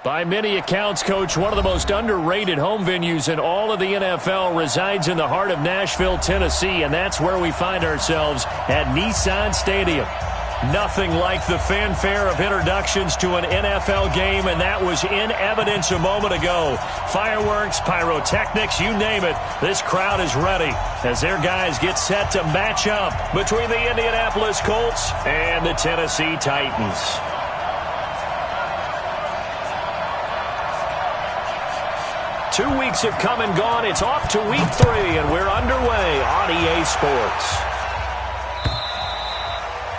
By many accounts, Coach, one of the most underrated home venues in all of the NFL resides in the heart of Nashville, Tennessee, and that's where we find ourselves at Nissan Stadium. Nothing like the fanfare of introductions to an NFL game, and that was in evidence a moment ago. Fireworks, pyrotechnics, you name it, this crowd is ready as their guys get set to match up between the Indianapolis Colts and the Tennessee Titans. Two weeks have come and gone. It's off to week 3, and we're underway on EA Sports.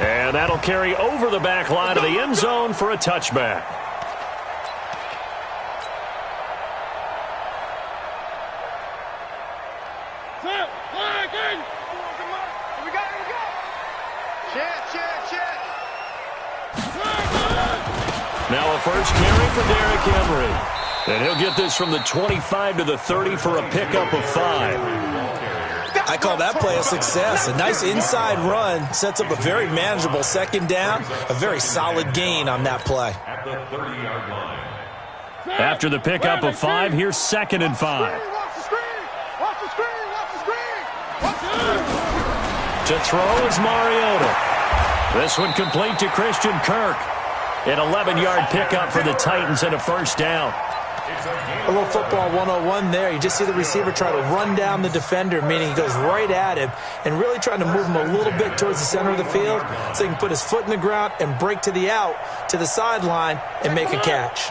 And that'll carry over the back line of the end zone for a touchback. Now a first carry for Derrick Henry. And he'll get this from the 25 to the 30 for a pickup of 5. I call that play a success. A nice inside run sets up a very manageable second down. A very solid gain on that play. After the pickup of 5, here's 2nd and 5. To throw is Mariota. This one complete to Christian Kirk. An 11-yard pickup for the Titans and a first down. A little football 101 there. You just see the receiver try to run down the defender, meaning he goes right at him and really trying to move him a little bit towards the center of the field so he can put his foot in the ground and break to the out, to the sideline, and make a catch.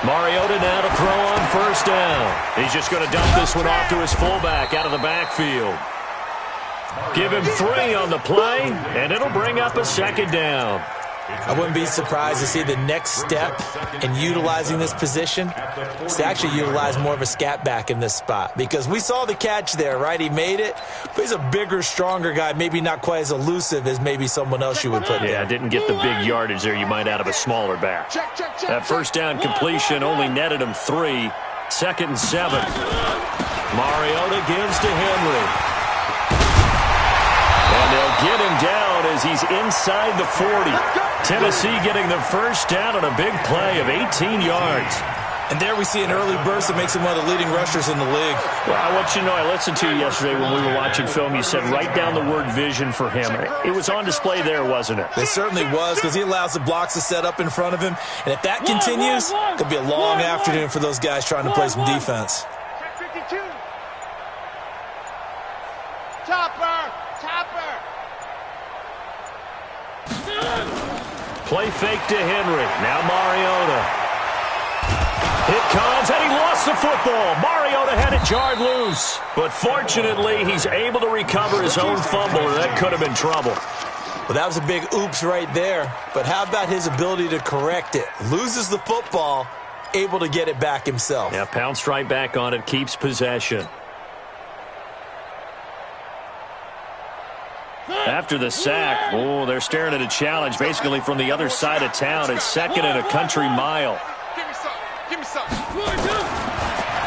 Mariota now to throw on first down. He's just going to dump this one off to his fullback out of the backfield. Give him 3 on the play, and it'll bring up a second down. I wouldn't be surprised to see the next step in utilizing this position is to actually utilize more of a scat back in this spot. Because we saw the catch there, right? He made it, but he's a bigger, stronger guy, maybe not quite as elusive as maybe someone else you would put there. Yeah, didn't get the big yardage there you might out of a smaller back. That first down completion only netted him 3. 2nd and 7. Mariota gives to Henry. And they'll get him down as he's inside the 40. Tennessee getting the first down on a big play of 18 yards. And there we see an early burst that makes him one of the leading rushers in the league. Well, I want you to know, I listened to you yesterday when we were watching film. You said write down the word vision for him. It was on display there, wasn't it? It certainly was, because he allows the blocks to set up in front of him. And if that continues, it could be a long afternoon for those guys trying to play some defense. Play fake to Henry. Now Mariota. It comes, and he lost the football. Mariota had it jarred loose. But fortunately, he's able to recover his own fumble, or that could have been trouble. Well, that was a big oops right there. But how about his ability to correct it? Loses the football, able to get it back himself. Yeah, pounced right back on it, keeps possession. After the sack, they're staring at a challenge basically from the other side of town. It's 2nd and a country mile. Give me some.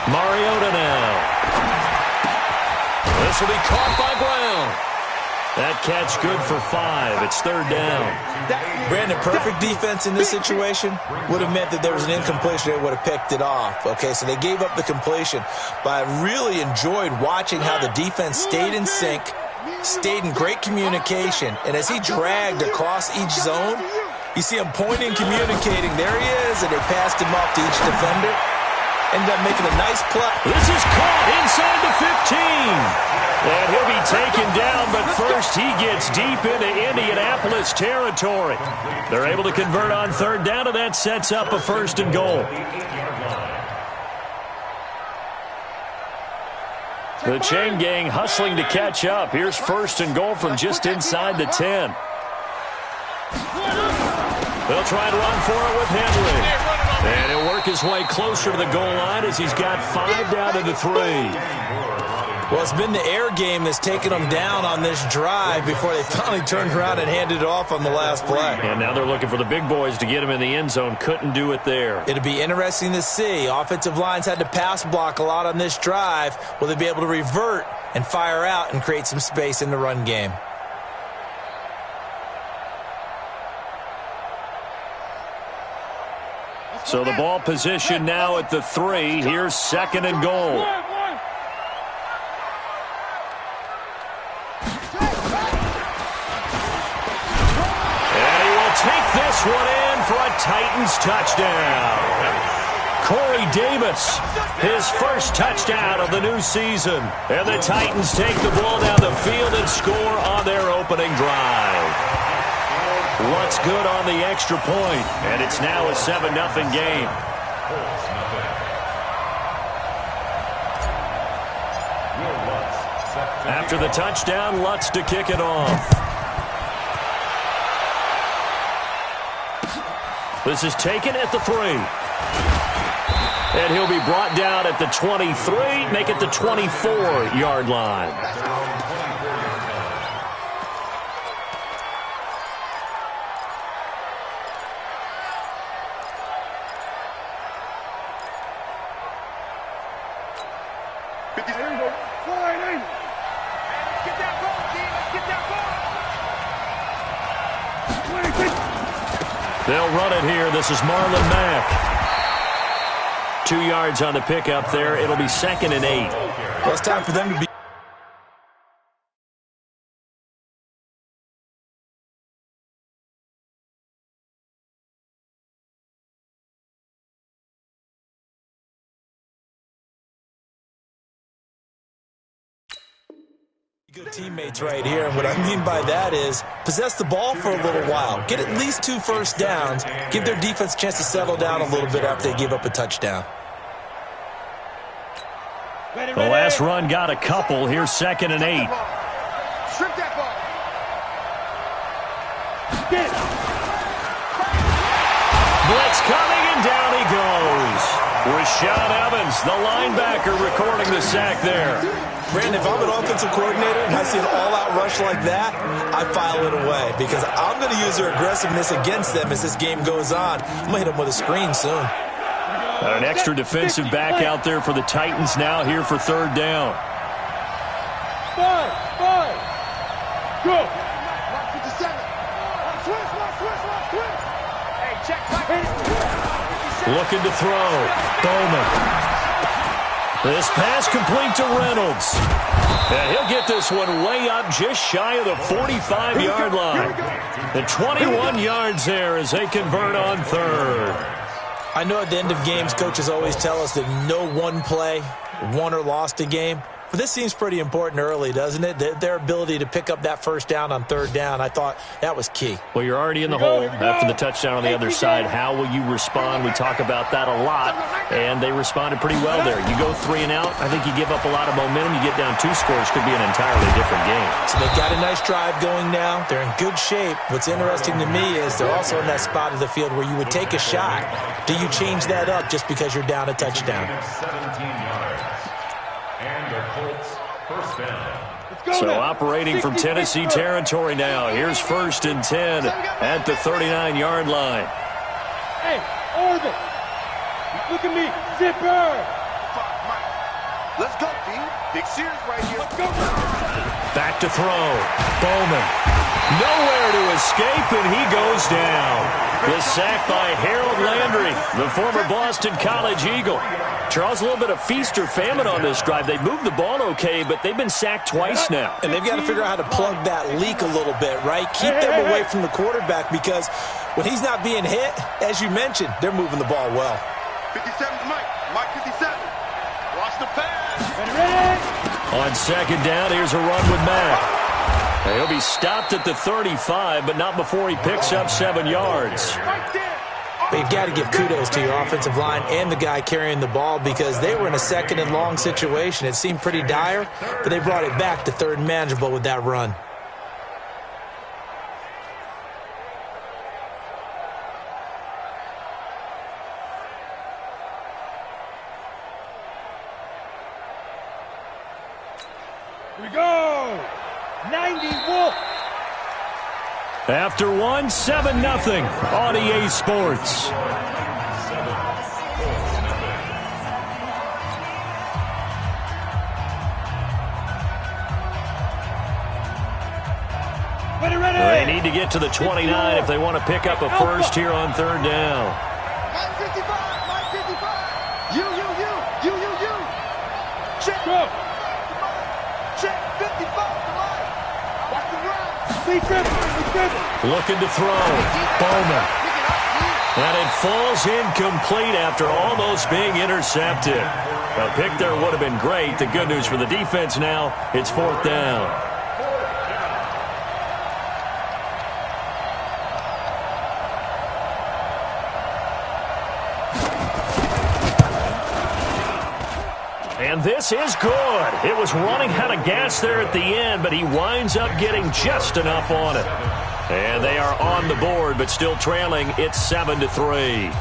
Mariota now. This will be caught by Brown. That catch good for 5. It's 3rd down. Brandon, perfect defense in this situation would have meant that there was an incompletion that would have picked it off. Okay, so they gave up the completion. But I really enjoyed watching how the defense stayed in sync, stayed in great communication, and as he dragged across each zone, you see him pointing, communicating. There he is, and they passed him off to each defender. Ended up making a nice play. This is caught inside the 15. And he'll be taken down, but first he gets deep into Indianapolis territory. They're able to convert on 3rd down, and that sets up a 1st and goal. The chain gang hustling to catch up. Here's 1st and goal from just inside the 10. They'll try to run for it with Henry. And he'll work his way closer to the goal line as he's got 5 down to the 3. Well, it's been the air game that's taken them down on this drive before they finally turned around and handed it off on the last play. And now they're looking for the big boys to get him in the end zone. Couldn't do it there. It'll be interesting to see. Offensive lines had to pass block a lot on this drive. Will they be able to revert and fire out and create some space in the run game? So the ball position now at the 3. Here's 2nd and goal. And he will take this one in for a Titans touchdown. Corey Davis, his first touchdown of the new season. And the Titans take the ball down the field and score on their opening drive. What's good on the extra point? And it's now a 7-0 game. After the touchdown, Lutz to kick it off. This is taken at the 3. And he'll be brought down at the 23, make it the 24-yard line. They'll run it here. This is Marlon Mack. 2 yards on the pickup there. It'll be 2nd and 8. Well, it's time for them to be. Good teammates right here, and what I mean by that is possess the ball for a little while, get at least 2 first downs, give their defense a chance to settle down a little bit after they give up a touchdown. The last run got a couple. Here's 2nd and 8. Strip that ball. Blitz coming, and down he goes. Rashaan Evans, the linebacker, recording the sack there. Brandon, if I'm an offensive coordinator and I see an all-out rush like that, I file it away because I'm going to use their aggressiveness against them as this game goes on. I'm going to hit them with a screen soon. An extra defensive back out there for the Titans now here for 3rd down. 5, go. 57. Switch. Hey, check. Looking to throw. Bowman. This pass complete to Reynolds. And he'll get this one way up just shy of the 45-yard line. The 21 yards there as they convert on 3rd. I know at the end of games, coaches always tell us that no one play won or lost a game. But this seems pretty important early, doesn't it? Their ability to pick up that first down on 3rd down, I thought that was key. Well, you're already in the hole after the touchdown on the other side. How will you respond? We talk about that a lot, and they responded pretty well there. You go 3 and out, I think you give up a lot of momentum. You get down 2 scores, could be an entirely different game. So they've got a nice drive going now. They're in good shape. What's interesting to me is they're also in that spot of the field where you would take a shot. Do you change that up just because you're down a touchdown? 17 yards. And the Colts first down. So operating from Tennessee territory now. Here's 1st and 10 at the 39-yard line. Hey, Orbit. Look at me. Zipper. Let's go, B. Big series right here. Let's go. Back to throw. Bowman. Nowhere to escape, and he goes down. The sack by Harold Landry, the former Boston College Eagle. Charles, a little bit of feast or famine on this drive. They moved the ball okay, but they've been sacked twice now. And they've got to figure out how to plug that leak a little bit, right? Keep them away from the quarterback because when he's not being hit, as you mentioned, they're moving the ball well. 57's Mike. Mike 57. Watch the pass. On 2nd down, here's a run with Mack. He'll be stopped at the 35, but not before he picks up 7 yards. But you've got to give kudos to your offensive line and the guy carrying the ball because they were in a 2nd and long situation. It seemed pretty dire, but they brought it back to 3rd and manageable with that run. Here we go. 90 Wolf. After 1, 7-0 on EA Sports. They need to get to the 29 if they want to pick up a first here on 3rd down. 55. Looking to throw. Bowman. And it falls incomplete after almost being intercepted. A pick there would have been great. The good news for the defense now, it's 4th down. And this is good. It was running out of gas there at the end, but he winds up getting just enough on it. And they are on the board, but still trailing. It's 7-3.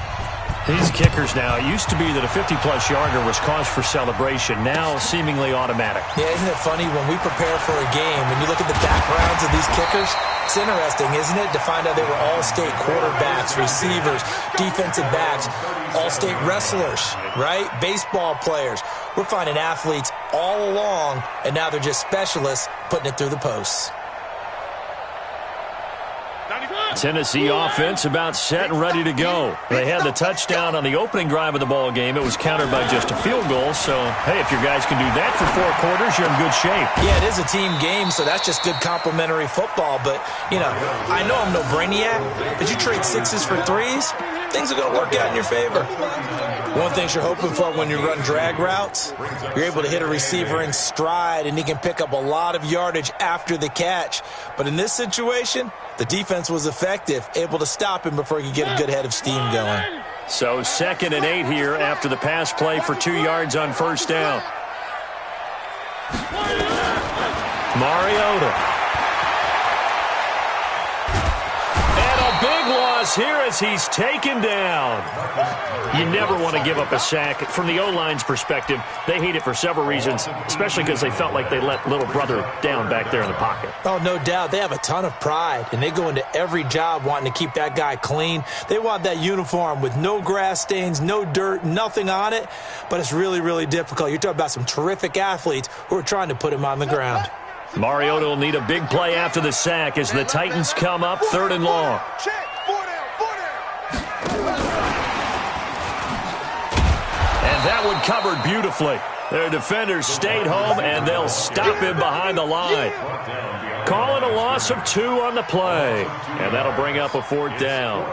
These kickers now, it used to be that a 50-plus yarder was cause for celebration. Now seemingly automatic. Yeah, isn't it funny when we prepare for a game, when you look at the backgrounds of these kickers, it's interesting, isn't it, to find out they were all-state quarterbacks, receivers, defensive backs, all-state wrestlers, right? Baseball players. We're finding athletes all along, and now they're just specialists putting it through the posts. Tennessee offense about set and ready to go. They had the touchdown on the opening drive of the ball game. It was countered by just a field goal. So, hey, if your guys can do that for 4 quarters, you're in good shape. Yeah, it is a team game, so that's just good complimentary football. But, you know, I know I'm no brainiac, but you trade 6s for 3s, things are going to work out in your favor. One thing you're hoping for when you run drag routes, you're able to hit a receiver in stride, and he can pick up a lot of yardage after the catch. But in this situation, the defense was effective, able to stop him before he could get a good head of steam going. So 2nd and 8 here after the pass play for 2 yards on 1st down. Mariota. Big loss here as he's taken down. You never want to give up a sack. From the O-line's perspective, they hate it for several reasons, especially because they felt like they let little brother down back there in the pocket. Oh, no doubt. They have a ton of pride, and they go into every job wanting to keep that guy clean. They want that uniform with no grass stains, no dirt, nothing on it, but it's really, really difficult. You're talking about some terrific athletes who are trying to put him on the ground. Mariota will need a big play after the sack as the Titans come up 3rd and long. And that one covered beautifully. Their defenders stayed home, and they'll stop him behind the line. Calling a loss of 2 on the play. And that'll bring up a 4th down.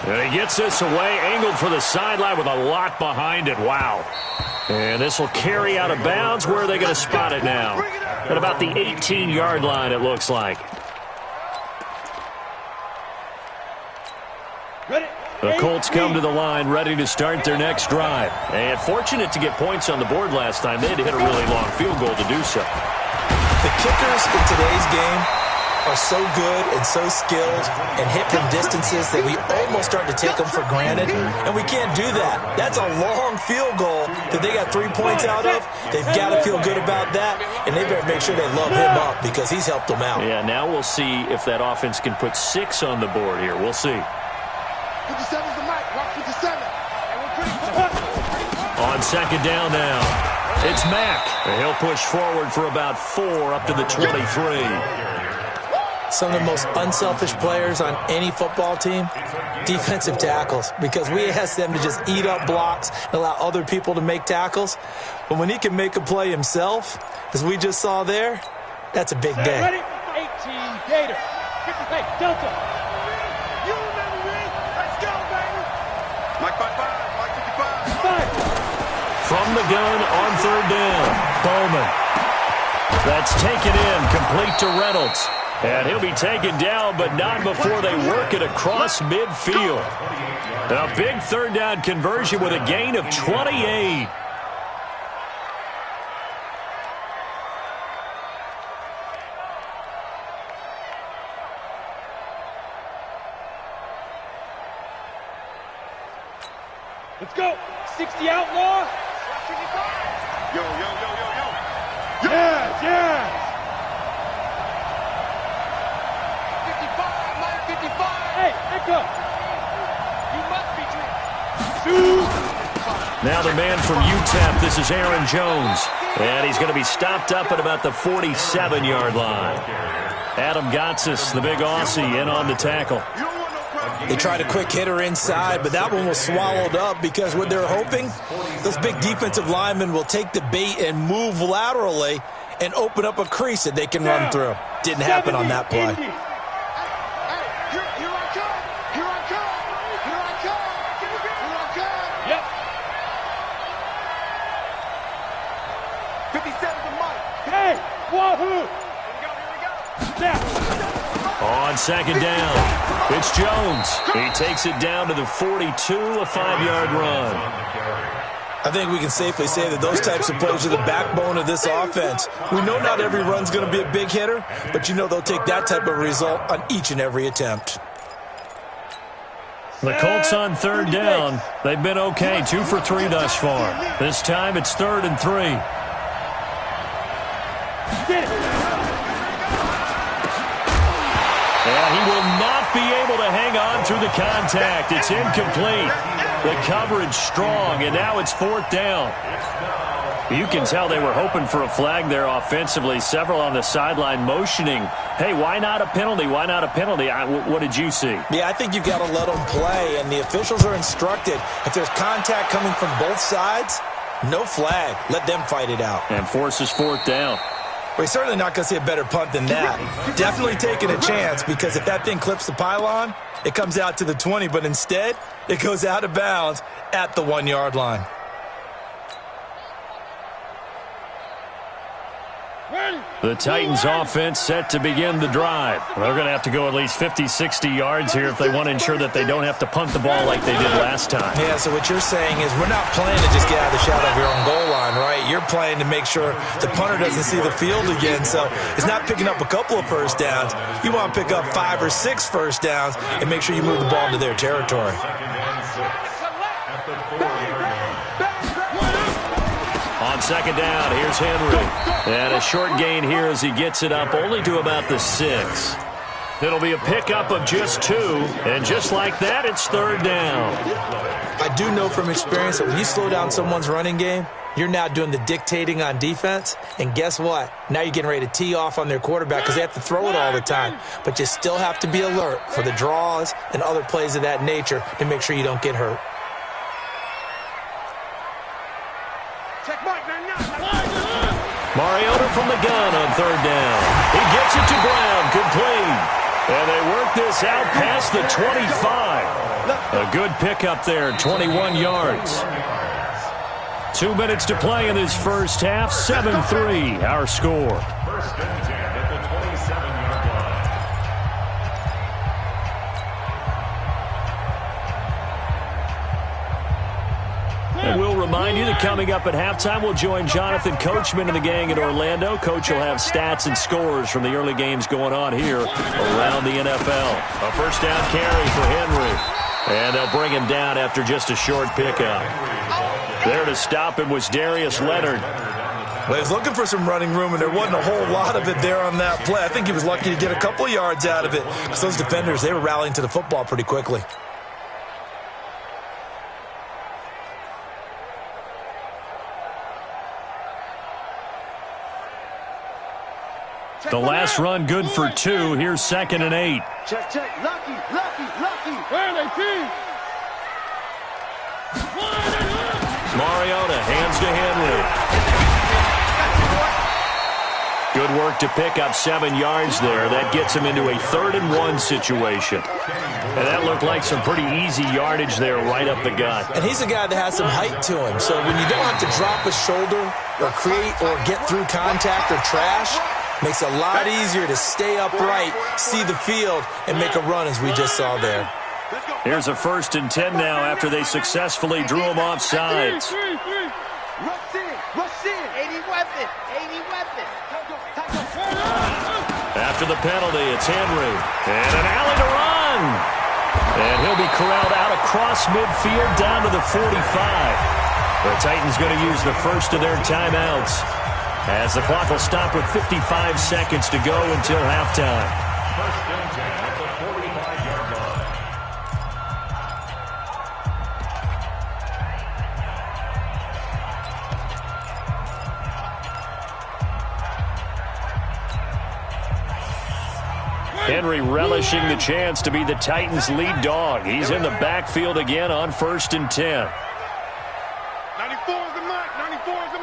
And he gets this away, angled for the sideline with a lot behind it. Wow. And this will carry out of bounds. Where are they going to spot it now? At about the 18-yard line, it looks like. The Colts come to the line, ready to start their next drive. And fortunate to get points on the board last time. They had to hit a really long field goal to do so. The kickers in today's game are so good and so skilled and hit from distances that we almost start to take them for granted, and we can't do that. That's a long field goal that they got 3 points out of. They've got to feel good about that, and they better make sure they love him up because he's helped them out. Yeah, now we'll see if that offense can put 6 on the board here. We'll see. 57's the mic. Watch 57. On 2nd down now, it's Mack. He'll push forward for about 4 up to the 23. Some of the most unselfish players on any football team, defensive tackles, because we ask them to just eat up blocks and allow other people to make tackles. But when he can make a play himself, as we just saw there, that's a big day. Ready? 18 Gator. Hey, Delta. You remember me? Let's go, baby. Mike 55. Mike 55. From the gun on 3rd down, Bowman. That's taken in, complete to Reynolds. And he'll be taken down, but not before they work it across midfield. A big 3rd down conversion with a gain of 28. Let's go. 60 outlaw. Yo, yo, yo, yo, yo. Yes, yes. 55, line 55. Hey, Echo. You must be drinking. Now the man from UTEP, this is Aaron Jones. And he's going to be stopped up at about the 47-yard line. Adam Gotsis, the big Aussie, in on the tackle. They tried a quick hitter inside, but that one was swallowed up because what they're hoping, those big defensive linemen will take the bait and move laterally and open up a crease that they can run through. Didn't happen on that play. On second down, it's Jones. He takes it down to the 42, a 5-yard run. I think we can safely say that those types of plays are the backbone of this offense. We know not every run's going to be a big hitter, but you know they'll take that type of result on each and every attempt. The Colts on third down. They've been okay, 2 for 3 thus far. This time it's 3rd and 3. And he will not be able to hang on through the contact. It's incomplete. The coverage strong, and now it's 4th down. You can tell they were hoping for a flag there offensively. Several on the sideline motioning, hey, why not a penalty? Why not a penalty? What did you see? Yeah, I think you've got to let them play, and the officials are instructed. If there's contact coming from both sides, no flag. Let them fight it out. And forces 4th down. We're certainly not going to see a better punt than that. Definitely taking a chance, because if that thing clips the pylon, it comes out to the 20, but instead, it goes out of bounds at the 1-yard line. The Titans offense set to begin the drive. They're going to have to go at least 50, 60 yards here if they want to ensure that they don't have to punt the ball like they did last time. Yeah, so what you're saying is we're not playing to just get out of the shadow of your own goal line, right? You're playing to make sure the punter doesn't see the field again. So it's not picking up a couple of first downs. You want to pick up 5 or 6 first downs and make sure you move the ball into their territory. On second down, here's Henry. And a short gain here as he gets it up only to about the 6. It'll be a pickup of just 2. And just like that, it's 3rd down. I do know from experience that when you slow down someone's running game, you're now doing the dictating on defense. And guess what? Now you're getting ready to tee off on their quarterback because they have to throw it all the time. But you still have to be alert for the draws and other plays of that nature to make sure you don't get hurt. Mariota from the gun on 3rd down. He gets it to Brown, complete. And they work this out past the 25. A good pickup there, 21 yards. 2 minutes to play in this first half, 7-3, our score. 1st and 10 at the 27-yard line. And we'll remind you that coming up at halftime, we'll join Jonathan Coachman and the gang in Orlando. Coach will have stats and scores from the early games going on here around the NFL. A first down carry for Henry. And they'll bring him down after just a short pickup. There to stop him was Darius Leonard. Well, he was looking for some running room, and there wasn't a whole lot of it there on that play. I think he was lucky to get a couple yards out of it because those defenders, they were rallying to the football pretty quickly. The last run good for 2. Here's 2nd and 8. Check, check. Lucky. Where are they, team? Mariota hands to Henry. Good work to pick up 7 yards there. That gets him into a 3rd and 1 situation. And that looked like some pretty easy yardage there right up the gut. And he's a guy that has some height to him. So when you don't have to drop a shoulder or create or get through contact or trash, makes it a lot easier to stay upright, see the field, and make a run as we just saw there. Here's a 1st and 10 now after they successfully drew him off sides. Rush in. 80 weapon. After the penalty, it's Henry. And an alley to run. And he'll be corralled out across midfield down to the 45. The Titans going to use the first of their timeouts, as the clock will stop with 55 seconds to go until halftime. 1st and 10 at the 45-yard line. Henry relishing the chance to be the Titans' lead dog. He's in the backfield again on 1st and 10. 94 is the mark. 94 is the